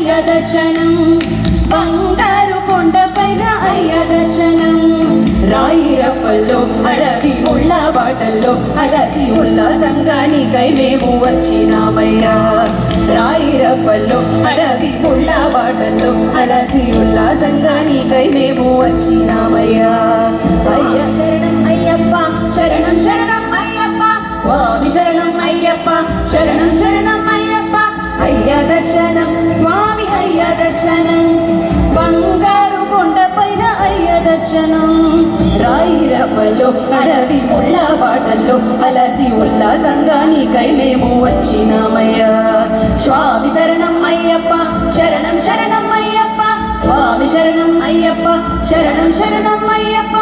అయ్య దర్శనం బంగారు కొండపైన అయ్య దర్శనం రాయిరప్పల్లో అడవి ఉళ్ళ బాటల్లో అలసి ఉల్లాసంగానికై మేము వచ్చినామయ్యా రాయిరప్పల్లో అడవి ఉళ్ళ బాటల్లో అలసి ఉల్లాసంగానికై మేము వచ్చినామయ్యా అయ్య శరణం అయ్యప్ప శరణం శరణం అయ్యప్ప స్వామి శరణం అయ్యప్ప శరణం శరణం అయ్యప్ప అయ్య దర్శనం స్వామి అయ్య దర్శనం బంగారు కొండపైన అయ్య దర్శనం రాయిరప్పల్లో అడవి ముళ్ళ బాటల్లో అలసి ఉల్లాసంగానికై మేము వచ్చినామయ్యా స్వామి శరణం అయ్యప్ప శరణం శరణం అయ్యప్ప స్వామి శరణం అయ్యప్ప శరణం శరణం అయ్యప్ప